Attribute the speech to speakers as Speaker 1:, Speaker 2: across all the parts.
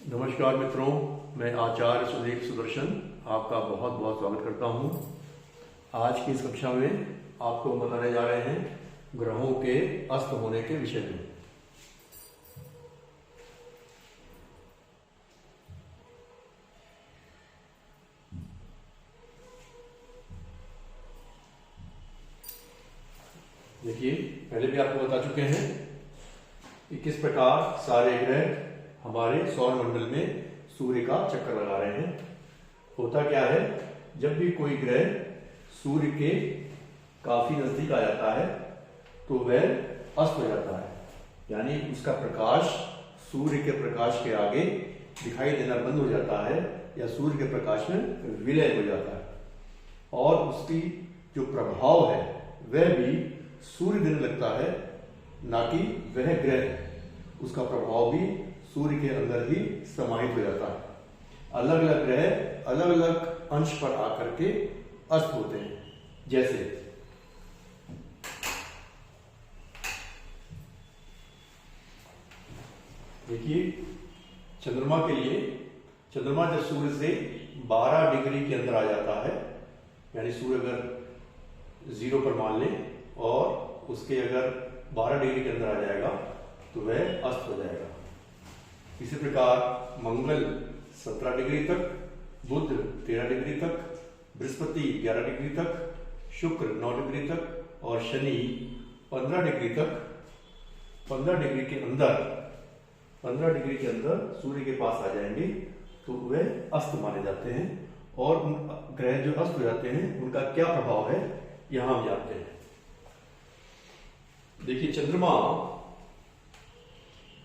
Speaker 1: नमस्कार मित्रों, मैं आचार्य सुदीप सुदर्शन आपका बहुत बहुत स्वागत करता हूं। आज की इस कक्षा में आपको हम बताने जा रहे हैं ग्रहों के अस्त होने के विषय में। देखिए, पहले भी आपको बता चुके हैं कि किस प्रकार सारे ग्रह हमारे सौर मंडल में सूर्य का चक्कर लगा रहे हैं। होता क्या है, जब भी कोई ग्रह सूर्य के काफी नजदीक आ जाता है तो वह अस्त हो जाता है, यानी उसका प्रकाश सूर्य के प्रकाश के आगे दिखाई देना बंद हो जाता है या सूर्य के प्रकाश में विलय हो जाता है, और उसकी जो प्रभाव है वह भी सूर्य देने लगता है, ना कि वह ग्रह। उसका प्रभाव भी सूर्य के अंदर ही समाहित हो जाता है। अलग अलग ग्रह अलग अलग अंश पर आकर के अस्त होते हैं। जैसे देखिए, चंद्रमा के लिए, चंद्रमा जब सूर्य से 12 डिग्री के अंदर आ जाता है, यानी सूर्य अगर 0 पर मान ले और उसके अगर 12 डिग्री के अंदर आ जाएगा तो वह अस्त हो जाएगा। इसी प्रकार मंगल 17 डिग्री तक, बुध 13 डिग्री तक, बृहस्पति 11 डिग्री तक, शुक्र 9 डिग्री तक और शनि 15 डिग्री तक, 15 डिग्री के अंदर सूर्य के पास आ जाएंगे तो वे अस्त माने जाते हैं। और उन ग्रह जो अस्त हो जाते हैं उनका क्या प्रभाव है यहां हम जानते हैं। देखिए, चंद्रमा,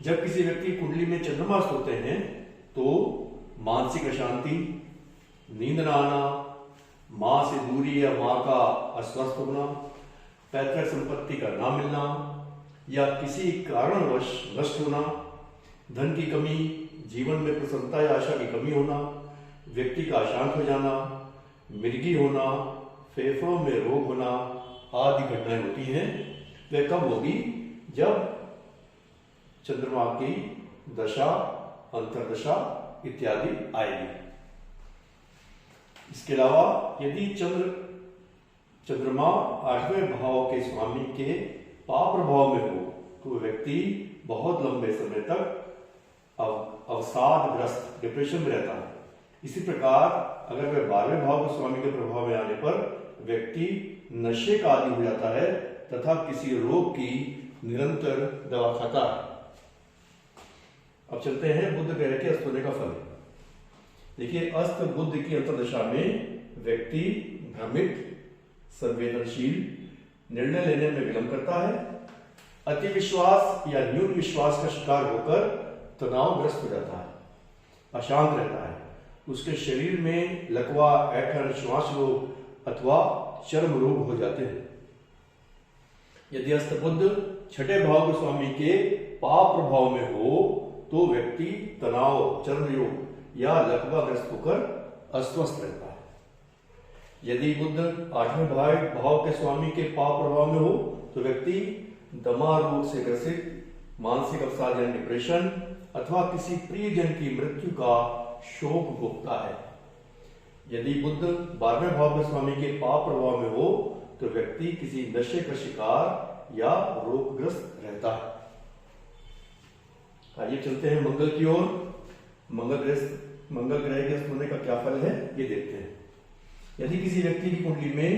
Speaker 1: जब किसी व्यक्ति कुंडली में चंद्रमा अस्त होते हैं तो मानसिक अशांति, नींद न आना, मां से दूरी या मां का अस्वस्थ होना, पैतृक संपत्ति का ना मिलना या किसी कारणवश नष्ट होना, धन की कमी, जीवन में प्रसन्नता या आशा की कमी होना, व्यक्ति का अशांत हो जाना, मिर्गी होना, फेफड़ों में रोग होना आदि घटनाएं होती हैं। वह कब होगी? जब चंद्रमा की दशा, अंतर्दशा इत्यादि आएगी। इसके अलावा यदि चंद्रमा 8वें भाव के स्वामी के पाप प्रभाव में हो तो व्यक्ति बहुत लंबे समय तक अवसादग्रस्त, डिप्रेशन में रहता है। इसी प्रकार अगर वह 12वें भाव के स्वामी के प्रभाव में आने पर व्यक्ति नशे का आदी हो जाता है तथा किसी रोग की निरंतर दवा खाता है। अब चलते हैं बुध ग्रह के अस्त होने का फल। देखिए, अस्त बुध की अंतर्दशा में व्यक्ति भ्रमित, संवेदनशील, निर्णय लेने में विलंब करता है, अति विश्वास या न्यून विश्वास का शिकार होकर तनावग्रस्त हो जाता है, अशांत रहता है। उसके शरीर में लकवा, ऐंठन, श्वास रोग अथवा चर्म रोग हो जाते हैं। यदि अस्त बुध 6ठे भाव के स्वामी के पाप प्रभाव में हो तो व्यक्ति तनाव, चर्म रोग या लकवाग्रस्त होकर अस्वस्थ रहता है। यदि बुध 8वें भाव के स्वामी के पाप प्रभाव में हो तो व्यक्ति दमा रोग से ग्रसित, मानसिक अवसाद यानी डिप्रेशन अथवा किसी प्रियजन की मृत्यु का शोक भोगता है। यदि बुध 12वें भाव के स्वामी के पाप प्रभाव में हो तो व्यक्ति किसी नशे का शिकार या रोगग्रस्त रहता है। आइए चलते हैं मंगल की ओर। मंगल ग्रह के अस्त होने का क्या फल है ये देखते हैं। यदि किसी व्यक्ति की कुंडली में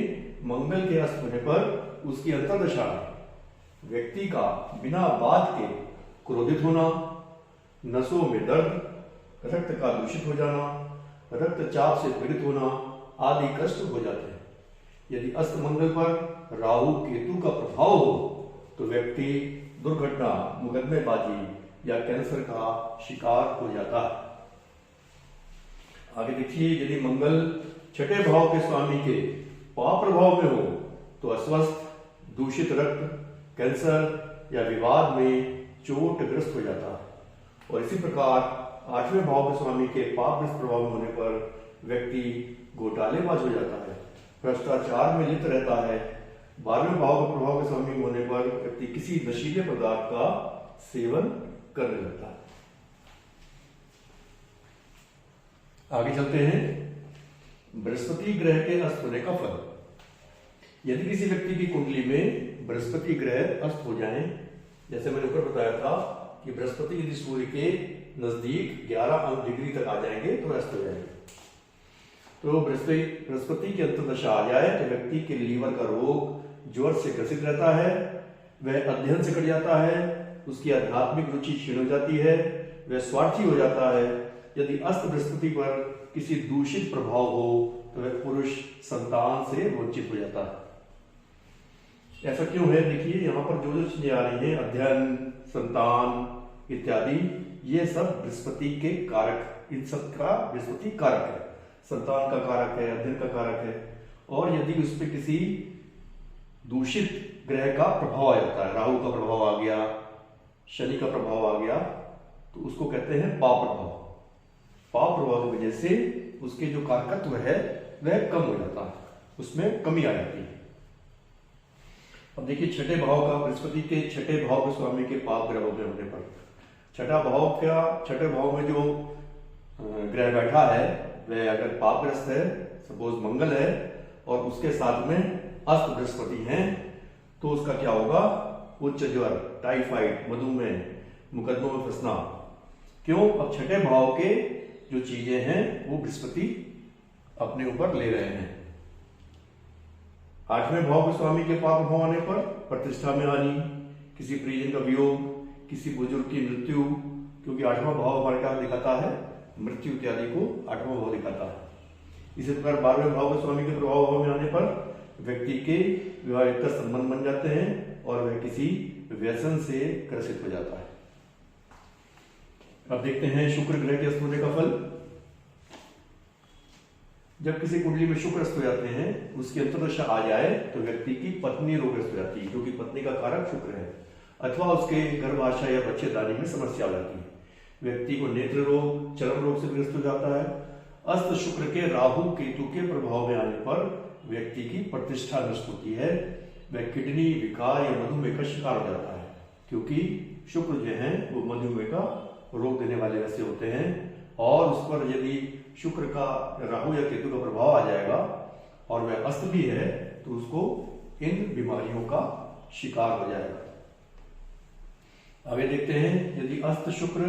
Speaker 1: मंगल के अस्त होने पर उसकी अंतर्दशा में व्यक्ति का बिना बात के क्रोधित होना, नसों में दर्द, रक्त का दूषित हो जाना, रक्तचाप से पीड़ित होना आदि कष्ट हो जाते हैं। यदि अस्त मंगल पर राहु केतु का प्रभाव हो तो व्यक्ति दुर्घटना, मुकदमेबाजी या कैंसर का शिकार हो जाता है। आगे देखिए, यदि मंगल 6ठे भाव के स्वामी के पाप प्रभाव में हो तो अस्वस्थ, दूषित रक्त, कैंसर या विवाद में चोटग्रस्त हो जाता है। और इसी प्रकार 8वें भाव के स्वामी के पापग्रस्त प्रभाव में होने पर व्यक्ति घोटालेबाज हो जाता है, भ्रष्टाचार में लिप्त रहता है। 12वें भाव के प्रभाव के स्वामी होने पर व्यक्ति किसी नशीले पदार्थ का सेवन करने लगता है। आगे चलते हैं। बृहस्पति ग्रह के अस्त होने का फल। यदि किसी व्यक्ति की कुंडली में बृहस्पति ग्रह अस्त हो जाए, जैसे मैंने ऊपर बताया था कि बृहस्पति यदि सूर्य के नजदीक 11 डिग्री तक आ जाएंगे तो अस्त हो जाएंगे। तो बृहस्पति की अंतर्दशा आ जाए तो व्यक्ति के लीवर का रोग ज्वर से ग्रसित रहता है, वह अध्ययन से कट जाता है, उसकी आध्यात्मिक रुचि क्षीण हो जाती है, वह स्वार्थी हो जाता है। यदि अस्त बृहस्पति पर किसी दूषित प्रभाव हो तो वह पुरुष संतान से वंचित हो जाता है। ऐसा क्यों है? देखिए यहाँ पर जो चीजें आ रही हैं, अध्ययन, संतान इत्यादि, ये सब बृहस्पति के कारक, इन सब का बृहस्पति कारक है। संतान का कारक है, अध्ययन का कारक है। और यदि उस पर किसी दूषित ग्रह का प्रभाव आ जाता है, राहु का प्रभाव आ गया, शनि का प्रभाव आ गया, तो उसको कहते हैं पाप प्रभाव। पाप प्रभाव की वजह से उसके जो कारकत्व है वह कम हो जाता है, उसमें कमी आ जाती है। अब देखिए छठे भाव का, बृहस्पति के छठे भाव के स्वामी के पाप ग्रह के होने पर, छठे भाव में जो ग्रह बैठा है वह अगर पापग्रस्त है, सपोज मंगल है, और उसके साथ में अस्त बृहस्पति हैं, तो उसका क्या होगा? उच्च ज्वर, टाइफाइड, मधुमेह, मुकदमों में फंसना। क्यों? अब छठे भाव के जो चीजें हैं वो बृहस्पति अपने ऊपर ले रहे हैं। आठवें भाव के स्वामी के पाप भाव आने पर प्रतिष्ठा में हानि, किसी प्रियजन का वियोग, किसी बुजुर्ग की मृत्यु, क्योंकि आठवां भाव हमारे क्या दिखाता है? मृत्यु इत्यादि को आठवां भाव दिखाता है। इसी प्रकार 12वें भाव के स्वामी के प्रभाव भाव में आने पर व्यक्ति के विवाहित संबंध बन जाते हैं और वह किसी व्यसन से ग्रसित हो जाता है। अब देखते हैं शुक्र ग्रह के अस्त होने का फल। जब किसी कुंडली में शुक्र अस्त हो जाते हैं, उसकी अंतर्दशा आ जाए तो व्यक्ति की पत्नी रोगग्रस्त हो जाती है, क्योंकि पत्नी का कारक शुक्र है, अथवा उसके गर्भाशय या बच्चेदानी में समस्या आ जाती है। व्यक्ति को नेत्र रोग, चर्म रोग से ग्रस्त हो जाता है। अस्त शुक्र के राहु केतु के प्रभाव में आने पर व्यक्ति की प्रतिष्ठा नष्ट होती है, वह किडनी विकार या मधुमेह का शिकार हो जाता है, क्योंकि शुक्र जो है वो मधुमेह का रोग देने वाले वैसे होते हैं। और उस पर यदि शुक्र का, राहु या केतु का प्रभाव आ जाएगा और वह अस्त भी है, तो उसको इन बीमारियों का शिकार हो जाएगा। आगे देखते हैं, यदि अस्त शुक्र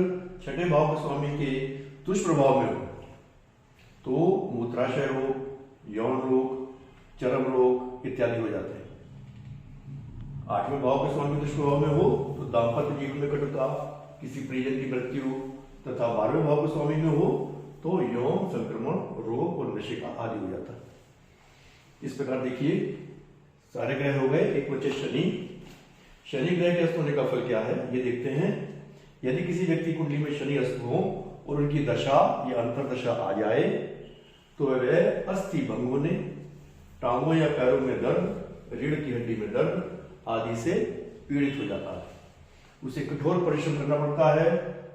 Speaker 1: छठे भाव के स्वामी के दुष्प्रभाव में हो तो मूत्राशय रोग, यौन रोग, चर्म रोग इत्यादि हो जाते हैं। आठवें भाव के स्वामी दुष्प्रभाव में हो तो दाम्पत्य जीवन में कटुता, किसी प्रियजन की मृत्यु, तथा 12वें भाव के स्वामी में हो तो यौन संक्रमण, रोग और नशे का आदि हो जाता है। इस प्रकार देखिए सारे ग्रह हो गए। एक बचे शनि। शनि ग्रह के अस्त होने का फल क्या है ये देखते हैं। यदि किसी व्यक्ति कुंडली में शनि अस्त हो और उनकी दशा या अंतर्दशा आ जाए तो वह अस्थि भंग होने, टांगों या पैरों में दर्द, रीढ़ की हड्डी में दर्द आदि से पीड़ित हो जाता है। उसे कठोर परिश्रम करना पड़ता है,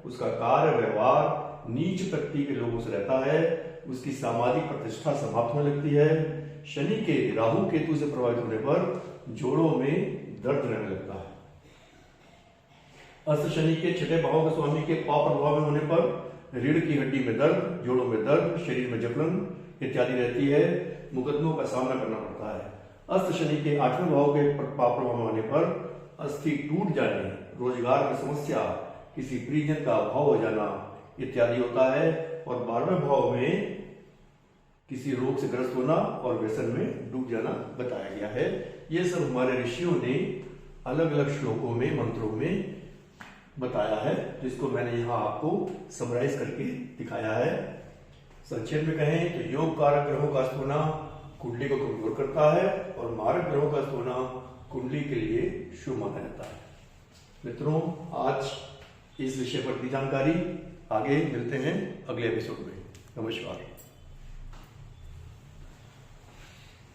Speaker 1: उसका कार्य व्यवहार नीच प्रकृति के लोगों से रहता है, उसकी सामाजिक प्रतिष्ठा समाप्त होने लगती है। शनि के राहु केतु से प्रभावित होने पर जोड़ों में दर्द रहने लगता है। अस्त शनि के छठे भाव के स्वामी के पाप प्रभाव में होने पर रीढ़ की हड्डी में दर्द, जोड़ों में दर्द, शरीर में जकड़न इत्यादि रहती है, मुकदमों का सामना करना पड़ता है। अस्त शनि के आठवें भाव के पाप प्रभाव में होने पर अस्थि टूट जाने, रोजगार में समस्या, किसी प्रियजन का अभाव हो जाना इत्यादि होता है। और 12वें भाव में किसी रोग से ग्रस्त होना और व्यसन में डूब जाना बताया गया है। ये सब हमारे ऋषियों ने अलग अलग श्लोकों में, मंत्रों में बताया है, जिसको मैंने यहाँ आपको समराइज करके दिखाया है। संक्षेप में कहें तो योग कारक ग्रहों का अस्त होना कुंडली को कमजोर करता है और मारक ग्रहों का अस्त होना कुंडली के लिए शुभ माना जाता है। मित्रों, आज इस विषय पर की जानकारी, आगे मिलते हैं अगले एपिसोड में। नमस्कार।